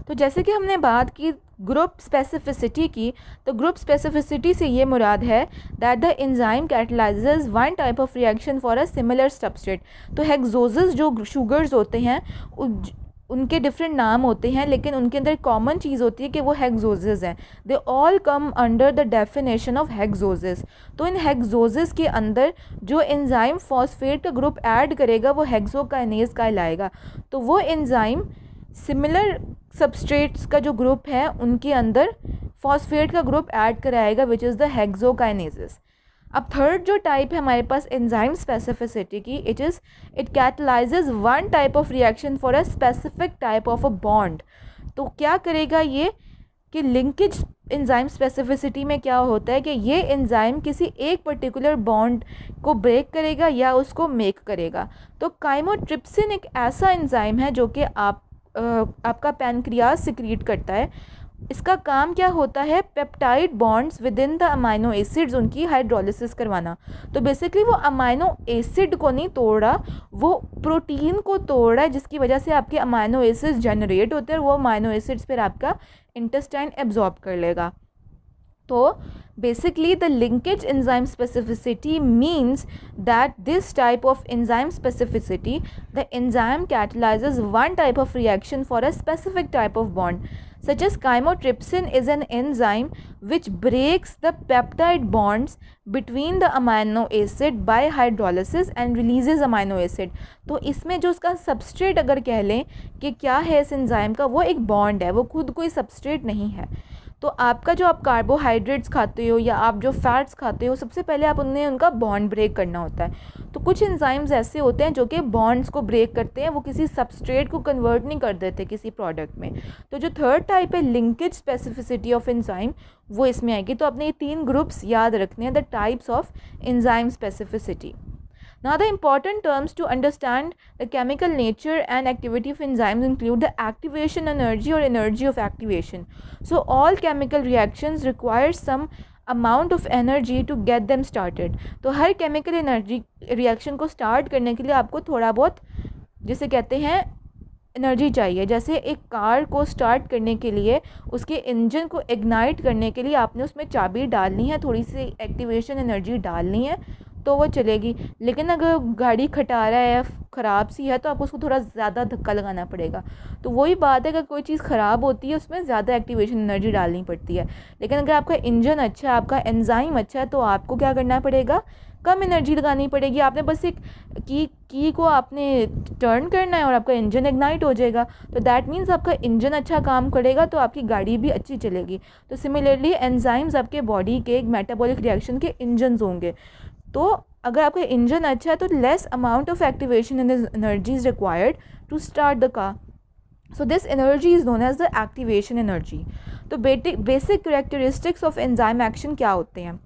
तो जैसे कि हमने बात की ग्रुप स्पेसिफिसिटी की, तो ग्रुप स्पेसिफिसिटी से ये मुराद है that the enzyme catalyzes one type of reaction for a similar substrate. तो हेक्सोजेस जो शुगर्स होते हैं उनके डिफरेंट नाम होते हैं, लेकिन उनके अंदर कॉमन चीज़ होती है कि वो हेक्सोजेस हैं। They all come under the definition of hexoses. तो इन हेक्सोजेस के अंदर जो एंजाइम फॉस्फेट का ग्रुप ऐड करेगा वो हेक्सोकाइनेज कहलाएगा। तो वो एंजाइम सिमिलर सबस्ट्रेट्स का जो ग्रुप है उनके अंदर फॉस्फेट का ग्रुप ऐड कराएगा, विच इज़ द हेक्सोकाइनेजेस। अब थर्ड जो टाइप है हमारे पास एंजाइम स्पेसिफिसिटी की, it catalyzes one type of reaction for a specific type of a bond. तो क्या करेगा ये कि लिंकेज एंजाइम स्पेसिफिसिटी में क्या होता है कि ये एंजाइम किसी एक पर्टिकुलर बॉन्ड को ब्रेक करेगा या उसको मेक करेगा। तो काइमोट्रिप्सिन एक ऐसा एंजाइम है जो कि आपका पैनक्रियाज सिक्रीट करता है। इसका काम क्या होता है, peptide bonds with in the amino acids उनकी हाइड्रोलिसिस करवाना। तो बेसिकली वो अमाइनो एसिड को नहीं तोड़ रहा, वो प्रोटीन को तोड़ रहा है, जिसकी वजह से आपके अमाइनो एसिड्स जनरेट होते हैं और वो अमाइनो एसिड्स फिर आपका इंटेस्टाइन एब्जॉर्ब कर लेगा। तो basically the linkage enzyme specificity means that this type of enzyme specificity, the enzyme catalyzes one type of reaction for a specific type of bond, such as chymotrypsin is an enzyme which breaks the peptide bonds between the amino acid by hydrolysis and releases amino acid। तो इसमें जो उसका substrate अगर कह लें कि क्या है इस एंजाइम का, वो एक बॉन्ड है, वो खुद कोई सबस्ट्रेट नहीं है। तो आपका जो आप कार्बोहाइड्रेट्स खाते हो या आप जो फैट्स खाते हो, सबसे पहले आप उन्हें उनका बॉन्ड ब्रेक करना होता है। तो कुछ एंजाइम्स ऐसे होते हैं जो कि बॉन्ड्स को ब्रेक करते हैं, वो किसी सबस्ट्रेट को कन्वर्ट नहीं कर देते किसी प्रोडक्ट में। तो जो थर्ड टाइप है लिंकेज स्पेसिफिसिटी ऑफ एंजाइम, वो इसमें आएगी। तो आपने ये 3 ग्रुप्स याद रखने हैं, the types of enzyme specificity. Now the important terms to understand the chemical nature and activity of enzymes include the activation energy or energy of activation. So all chemical reactions require some amount of energy to get them started. तो हर chemical energy reaction को start करने के लिए आपको थोड़ा बहुत जिसे कहते हैं एनर्जी चाहिए। जैसे एक कार को स्टार्ट करने के लिए उसके इंजन को इग्नाइट करने के लिए आपने उसमें चाबी डालनी है, थोड़ी सी एक्टिवेशन एनर्जी डालनी है तो वो चलेगी। लेकिन अगर गाड़ी खटारा है, ख़राब सी है, तो आपको उसको थोड़ा ज़्यादा धक्का लगाना पड़ेगा। तो वही बात है, अगर कोई चीज़ ख़राब होती है उसमें ज़्यादा एक्टिवेशन एनर्जी डालनी पड़ती है। लेकिन अगर आपका इंजन अच्छा है, आपका एंजाइम अच्छा है, तो आपको क्या करना पड़ेगा, कम एनर्जी लगानी पड़ेगी। आपने बस एक की को आपने टर्न करना है और आपका इंजन इग्नाइट हो जाएगा। तो दैट मीन्स आपका इंजन अच्छा काम करेगा तो आपकी गाड़ी भी अच्छी चलेगी। तो सिमिलरली एंजाइम्स आपके बॉडी के एक मेटाबॉलिक रिएक्शन के इंजन्स होंगे। तो अगर आपका इंजन अच्छा है तो less amount of activation and energy is required to start the car. So this energy is known as the activation energy. तो basic characteristics of enzyme action क्या होते हैं?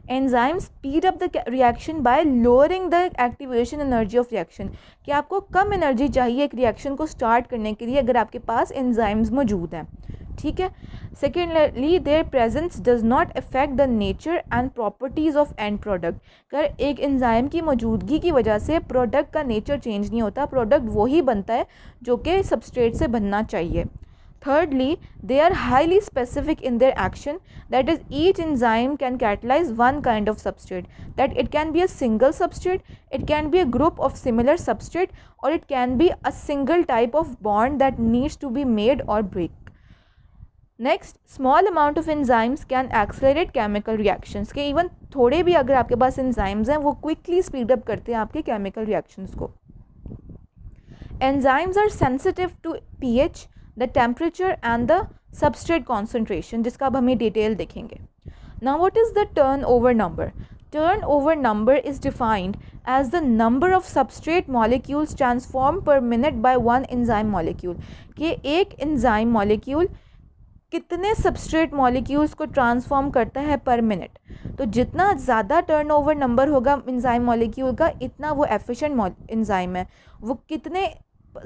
Enzyme speed up the reaction by lowering the activation energy of reaction, कि आपको कम energy चाहिए एक reaction को start करने के लिए अगर आपके पास एंजाइम्स मौजूद हैं। ठीक है। Secondly, there presence does not affect the nature and properties of and product. अगर एक एंजाइम की मौजूदगी की वजह से प्रोडक्ट का नेचर चेंज नहीं होता, प्रोडक्ट वही बनता है जो कि सबस्ट्रेट से बनना चाहिए। Thirdly, they are highly specific in their action. That is, each enzyme can catalyze one kind of substrate. That it can be a single substrate, it can be a group of similar substrate, or it can be a single type of bond that needs to be made or break. Next, small amount of enzymes can accelerate chemical reactions, के even थोड़े भी अगर आपके पास enzymes हैं वो quickly speed up करते हैं आपके केमिकल रिएक्शंस को। Enzymes are sensitive to pH, the temperature and the substrate concentration, जिसका अब हमें डिटेल देखेंगे। Now what is the turnover number? Turnover number is defined as the number of substrate molecules transformed per minute by one enzyme molecule, कि एक enzyme molecule कितने substrate molecules को transform करता है पर मिनट। तो जितना ज़्यादा टर्नओवर नंबर होगा एंजाइम मॉलिक्यूल का, इतना वो एफिशिएंट एंजाइम है। वो कितने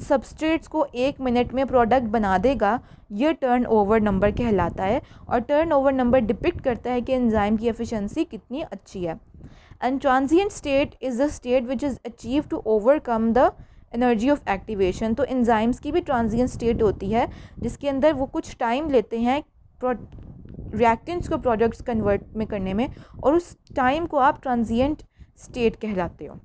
सबस्ट्रेट्स को एक मिनट में प्रोडक्ट बना देगा, ये टर्नओवर नंबर कहलाता है। और टर्नओवर नंबर डिपिक्ट करता है कि एंजाइम की एफिशिएंसी कितनी अच्छी है। And transient state is the state which is achieve to overcome the energy of activation. तो एंजाइम्स की भी ट्रांजिएंट स्टेट होती है जिसके अंदर वो कुछ टाइम लेते हैं रिएक्टेंट्स को प्रोडक्ट्स कन्वर्ट में करने में, और उस टाइम को आप ट्रांजिएंट स्टेट कहलाते हो।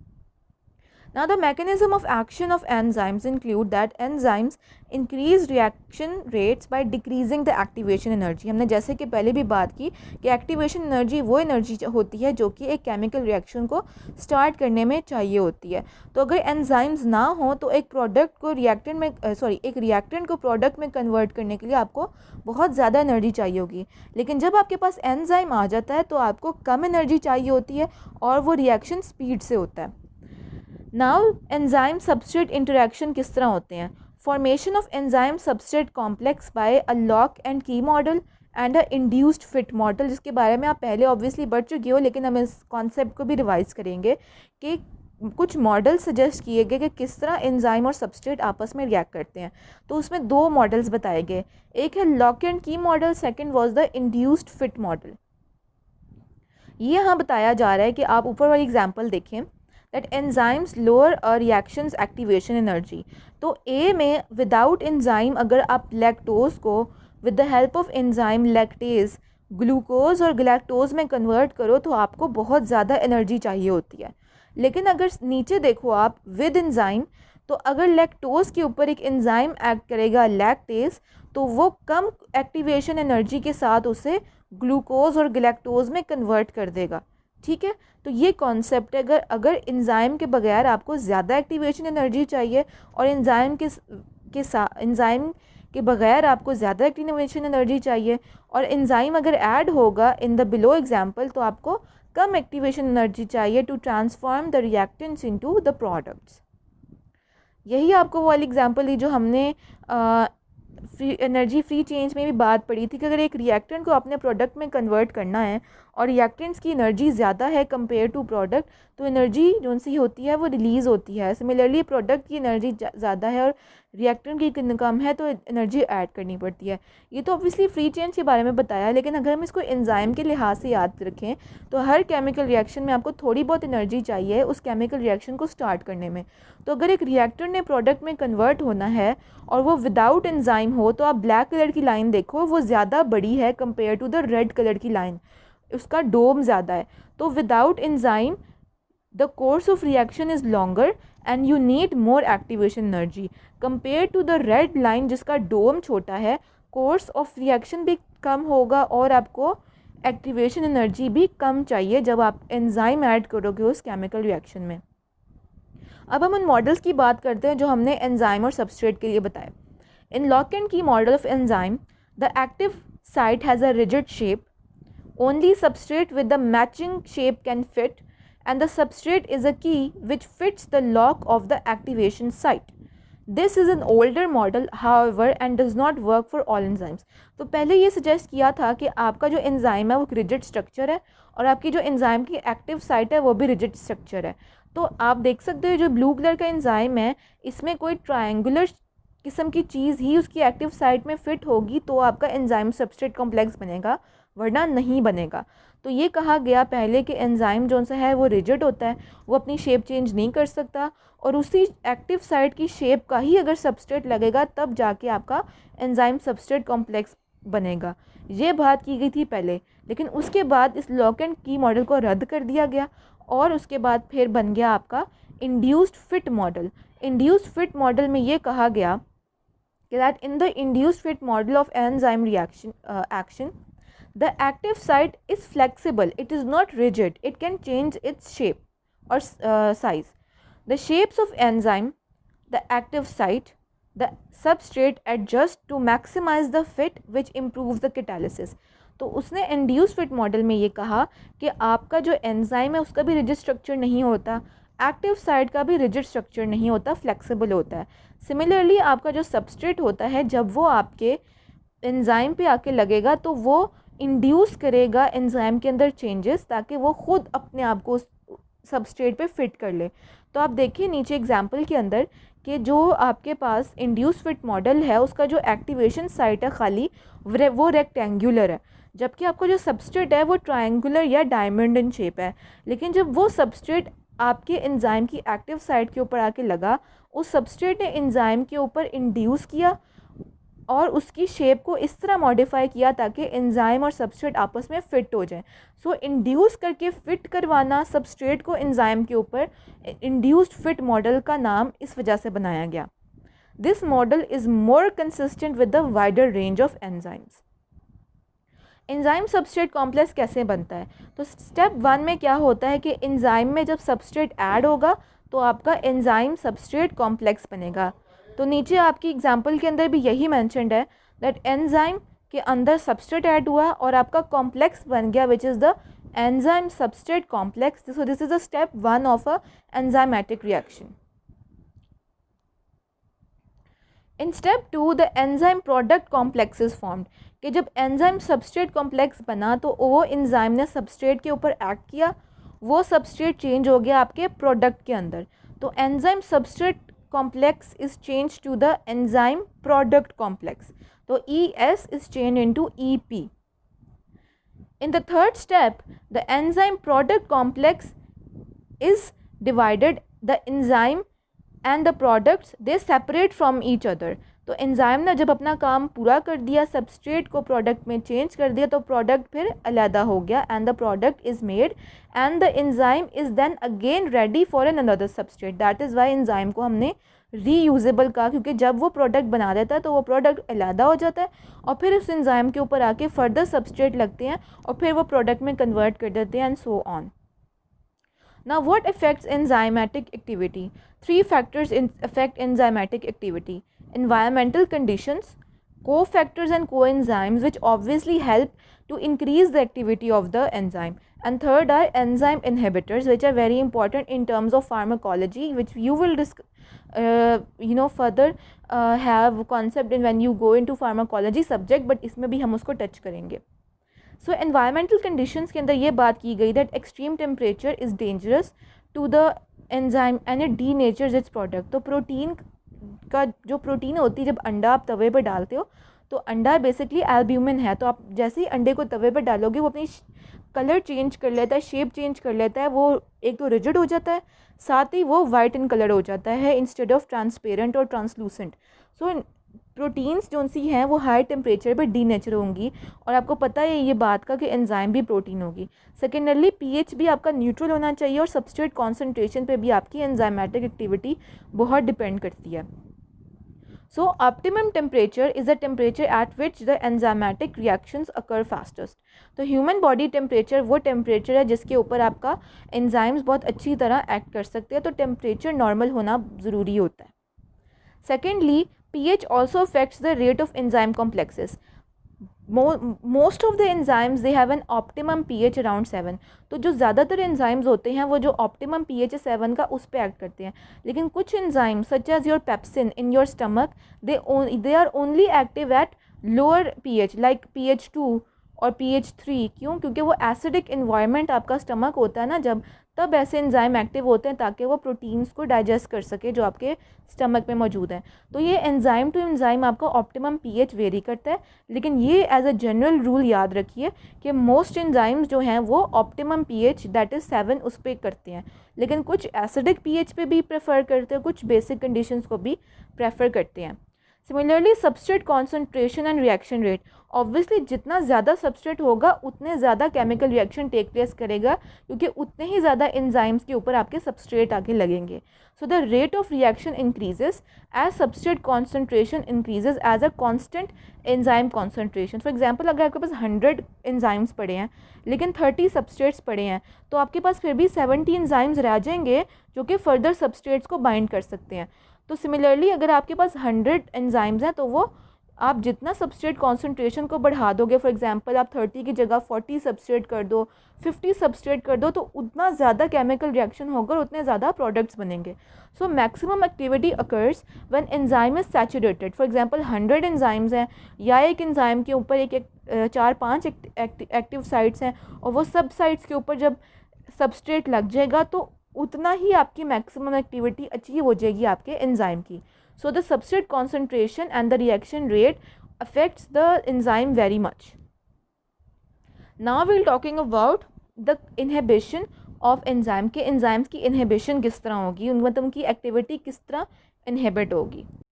Now the mechanism of action of enzymes include that enzymes increase reaction rates by decreasing the activation energy। हमने जैसे कि पहले भी बात की कि एक्टिवेशन एनर्जी वो एनर्जी होती है जो कि एक केमिकल रिएक्शन को स्टार्ट करने में चाहिए होती है। तो अगर एंजाइम्स ना हो तो एक प्रोडक्ट को रिएक्टेंट में एक रिएक्टेंट को प्रोडक्ट में कन्वर्ट करने के लिए आपको बहुत ज़्यादा एनर्जी चाहिए होगी, लेकिन जब आपके पास एंजाइम आ जाता है तो आपको कम एनर्जी चाहिए होती है और वो रिएक्शन स्पीड से होता है। नाउ एंजाइम सबस्ट्रेट इंटरेक्शन किस तरह होते हैं? Formation of enzyme substrate complex by a lock and key model and a induced fit model, जिसके बारे में आप पहले ऑब्वियसली पढ़ चुके हो, लेकिन हम इस कॉन्सेप्ट को भी रिवाइज करेंगे कि कुछ मॉडल सजेस्ट किए गए कि किस तरह एंजाइम और सबस्ट्रेट आपस में रिएक्ट करते हैं। तो उसमें दो मॉडल्स बताए गए, एक है lock and key model, second was the induced fit model. ये यहाँ बताया जा रहा है कि आप ऊपर वाली एग्जाम्पल देखें that enzymes lower a reactions activation energy। तो A में विदाउट एंजाइम अगर आप लैक्टोज को with the help of enzyme lactase glucose और गलैक्टोज में कन्वर्ट करो तो आपको बहुत ज़्यादा एनर्जी चाहिए होती है। लेकिन अगर नीचे देखो आप विद एंजाइम, तो अगर लैक्टोज के ऊपर एक एंजाइम एक्ट करेगा लैक्टेज, तो वो कम एक्टिवेशन एनर्जी के साथ उसे ग्लूकोज और गलैक्टोज में कन्वर्ट कर देगा। ठीक है, तो ये कॉन्सेप्ट है। अगर एंजाइम के बगैर आपको ज़्यादा एक्टिवेशन एनर्जी चाहिए और एंजाइम के बगैर आपको ज़्यादा एक्टिवेशन एनर्जी चाहिए, और एंजाइम अगर ऐड होगा इन द बिलो एग्जांपल तो आपको कम एक्टिवेशन एनर्जी चाहिए to transform the reactants into the products. यही आपको वो वाली एग्जांपल दी जो हमने एनर्जी फ्री चेंज में भी बात पड़ी थी कि अगर एक रिएक्टेंट को अपने प्रोडक्ट में कन्वर्ट करना है और रिएक्टेंट्स की एनर्जी ज़्यादा है कंपेयर टू प्रोडक्ट, तो एनर्जी जो सी होती है वो रिलीज़ होती है। सिमिलरली प्रोडक्ट की एनर्जी ज़्यादा है और रिएक्टेंट की कम है तो एनर्जी ऐड करनी पड़ती है। ये तो ऑब्वियसली फ्री चेंज के बारे में बताया, लेकिन अगर हम इसको एंजाइम के लिहाज से याद रखें तो हर केमिकल रिएक्शन में आपको थोड़ी बहुत एनर्जी चाहिए उस केमिकल रिएक्शन को स्टार्ट करने में। तो अगर एक रिएक्टर ने प्रोडक्ट में कन्वर्ट होना है और वो विदाउट एंजाइम हो, तो आप ब्लैक कलर की लाइन देखो, वो ज़्यादा बड़ी है compare to the red colour की लाइन, उसका डोम ज़्यादा है। तो without enzyme the course of reaction is longer and you need more activation energy compare to the red line जिसका डोम छोटा है, कोर्स ऑफ रिएक्शन भी कम होगा और आपको एक्टिवेशन एनर्जी भी कम चाहिए जब आप एंजाइम ऐड करोगे उस केमिकल रिएक्शन में। अब हम उन मॉडल्स की बात करते हैं जो हमने एंजाइम और सबस्ट्रेट के लिए बताए। इन lock and key model of enzyme the active site has a rigid shape, only substrate with the matching shape can fit and the substrate is a key which fits the lock of the activation site. This is an older model however and does not work for all enzymes। तो पहले ये suggest किया था कि आपका जो enzyme है वो रिजिड स्ट्रक्चर है और आपकी जो एंजाइम की एक्टिव साइट है वो भी रिजिड स्ट्रक्चर है। तो आप देख सकते हो जो ब्लू कलर का एंजाइम है इसमें कोई ट्रायंगुलर किस्म की चीज़ ही उसकी एक्टिव साइट में फिट होगी तो आपका एंजाइम सबस्ट्रेट कॉम्प्लेक्स बनेगा, वरना नहीं बनेगा। तो ये कहा गया पहले कि एंजाइम जो सा है वो रिजिड होता है, वो अपनी शेप चेंज नहीं कर सकता और उसी एक्टिव साइट की शेप का ही अगर सबस्ट्रेट लगेगा तब जाके आपका एंजाइम सबस्ट्रेट कॉम्प्लेक्स बनेगा। ये बात की गई थी पहले, लेकिन उसके बाद इस लॉक एंड की मॉडल को रद्द कर दिया गया और उसके बाद फिर बन गया आपका induced fit model. Induced fit model में ये कहा गया कि that in the induced fit model of enzyme reaction action the active site is flexible, it is not rigid, it can change its shape or size. The shapes of enzyme, the active site, the substrate adjust to maximize the fit which improves the catalysis। तो उसने induce fit model में ये कहा कि आपका जो enzyme है उसका भी रिजिड स्ट्रक्चर नहीं होता, एक्टिव साइट का भी रिजिड स्ट्रक्चर नहीं होता, फ्लेक्सिबल होता है। सिमिलरली आपका जो सबस्ट्रेट होता है जब वो आपके एंजाइम पे आके लगेगा तो वो इंड्यूस करेगा एंजाइम के अंदर चेंजेस ताकि वो ख़ुद अपने आप को सबस्ट्रेट पे फिट कर ले। तो आप देखिए नीचे एग्जांपल के अंदर कि जो आपके पास इंड्यूस फिट मॉडल है उसका जो एक्टिवेशन साइट है खाली वो रेक्टेंगुलर है, जबकि आपका जो सबस्ट्रेट है वो ट्रायंगुलर या डायमंड इन शेप है। लेकिन जब वो सबस्ट्रेट आपके एंजाइम की एक्टिव साइट के ऊपर आके लगा, उस सबस्ट्रेट ने एंजाइम के ऊपर इंड्यूस किया और उसकी शेप को इस तरह मॉडिफाई किया ताकि एंजाइम और सबस्ट्रेट आपस में फ़िट हो जाए। सो इंड्यूस करके फ़िट करवाना सबस्ट्रेट को एंजाइम के ऊपर, इंड्यूस्ड फिट मॉडल का नाम इस वजह से बनाया गया। This model is more consistent with the wider range of enzymes. Enzyme substrate complex कैसे बनता है? तो स्टेप 1 में क्या होता है कि एंजाइम में जब सबस्ट्रेट ऐड होगा तो आपका एंजाइम सबस्ट्रेट कॉम्प्लेक्स बनेगा। तो नीचे आपकी एग्जांपल के अंदर भी यही मेंशन्ड है दैट एंजाइम के अंदर सबस्ट्रेट ऐड हुआ और आपका कॉम्प्लेक्स बन गया which is the enzyme substrate complex. So this is the step 1 of a enzymatic reaction. In step 2 the enzyme product complex is formed, कि जब एंजाइम सबस्ट्रेट कॉम्प्लेक्स बना तो वो एंजाइम ने सबस्ट्रेट के ऊपर एक्ट किया, वो सबस्ट्रेट चेंज हो गया आपके प्रोडक्ट के अंदर। तो enzyme substrate complex is changed to the enzyme product complex. So ES is changed into EP. In the third step, the enzyme product complex is divided. The enzyme and the products they separate from each other. तो enzyme ने जब अपना काम पूरा कर दिया, substrate को product में चेंज कर दिया, तो प्रोडक्ट फिर अलहदा हो गया and the product is made and the enzyme is then again ready for an another substrate. That is why enzyme को हमने रीयूजेबल कहा, क्योंकि जब वो प्रोडक्ट बना देता है तो वो प्रोडक्ट अलहदा हो जाता है और फिर उस एंजाइम के ऊपर आके फर्दर सबस्ट्रेट लगते हैं और फिर वो प्रोडक्ट में कन्वर्ट कर देते हैं and so on. Now what affects enzymatic activity? 3 factors affect enzymatic activity: environmental conditions, cofactors and coenzymes which obviously help to increase the activity of the enzyme, and third are enzyme inhibitors which are very important in terms of pharmacology, which you will further have concept in when you go into pharmacology subject, but इसमें भी हम उसको touch करेंगे। सो environmental conditions के अंदर ये बात की गई that extreme temperature is dangerous to the enzyme and it denatures its product. तो प्रोटीन का जो प्रोटीन होती है, जब अंडा आप तवे पर डालते हो तो अंडा बेसिकली एल्ब्यूमिन है, तो आप जैसे ही अंडे को तवे पर डालोगे वो अपनी कलर चेंज कर लेता है, शेप चेंज कर लेता है, वो एक तो रिजिड हो जाता है, साथ ही वो वाइट इन कलर हो जाता है इंस्टेड ऑफ ट्रांसपेरेंट और ट्रांसलूसेंट। सो प्रोटीन्स जो सी हैं वो हाई टेम्परेचर पर डीनेचर होंगी, और आपको पता है ये बात का कि एंजाइम भी प्रोटीन होगी। सेकेंडरली पीएच भी आपका न्यूट्रल होना चाहिए और सबस्ट्रेट कॉन्सेंट्रेशन पे भी आपकी एंजाइमेटिक एक्टिविटी बहुत डिपेंड करती है। So optimum temperature is the temperature at which the enzymatic reactions occur fastest. तो ह्यूमन बॉडी टेम्परेचर वो टेम्परेचर है जिसके ऊपर आपका एंजाइम्स बहुत अच्छी तरह एक्ट कर सकते हैं, तो टेम्परेचर नॉर्मल होना ज़रूरी होता है। Secondly pH also affects the rate of enzyme complexes. Most of the enzymes they have an optimum pH around 7. तो जो ज़्यादातर enzymes होते हैं वो जो optimum pH 7 का उस पे एक्ट करते हैं, लेकिन कुछ enzymes such as your pepsin in your stomach they are only active at lower pH like pH 2 और pH 3। क्यों? क्योंकि वो एसिडिक इन्वायरमेंट आपका स्टमक होता है ना, जब तब ऐसे एंजाइम एक्टिव होते हैं ताकि वो प्रोटीन्स को डाइजेस्ट कर सके जो आपके स्टमक में मौजूद हैं। तो ये एंजाइम टू एंजाइम आपका ऑप्टिमम पीएच वेरी करता है, लेकिन ये एज अ जनरल रूल याद रखिए कि मोस्ट एंजाइम्स जो हैं वो ऑप्टिमम पीएच दैट इज़ 7 उस पर करते हैं, लेकिन कुछ एसिडिक पीएच पे भी प्रेफर करते हैं, कुछ बेसिक कंडीशंस को भी प्रेफर करते हैं। Similarly substrate concentration and reaction rate, obviously जितना ज़्यादा सबस्ट्रेट होगा उतने ज़्यादा केमिकल रिएक्शन टेक प्लेस करेगा, क्योंकि उतने ही ज़्यादा एंजाइम्स के ऊपर आपके सबस्ट्रेट आके लगेंगे। So the rate of reaction increases as substrate concentration increases as a constant enzyme concentration. For example अगर आपके पास 100 एंजाइम्स पड़े हैं लेकिन 30 सबस्ट्रेट्स पड़े हैं, तो आपके पास फिर भी 70 एंजाइम्स रह जाएंगे जो कि फर्दर सबस्ट्रेट्स को बाइंड कर सकते हैं। तो सिमिलरली अगर आपके पास 100 एंजाइम्स हैं तो वो आप जितना सबस्ट्रेट कॉन्सेंट्रेशन को बढ़ा दोगे, फॉर एग्जांपल आप 30 की जगह 40 सबस्ट्रेट कर दो, 50 सबस्ट्रेट कर दो, तो उतना ज़्यादा केमिकल रिएक्शन होगा और उतने ज़्यादा प्रोडक्ट्स बनेंगे। So maximum activity occurs when enzyme is saturated. For example 100 enzymes हैं या एक एंजाइम के ऊपर एक 4-5 एक्टिव साइट्स हैं और वो सब साइट्स के ऊपर जब सबस्ट्रेट लग जाएगा तो उतना ही आपकी मैक्सिमम एक्टिविटी अचीव हो जाएगी आपके एंजाइम की। So the substrate concentration and the reaction rate affects the enzyme very much. Now we'll talking about the inhibition, of enzyme के एंजाइम्स की इनहिबिशन किस तरह होगी, मतलब उनकी एक्टिविटी किस तरह इनहिबिट होगी।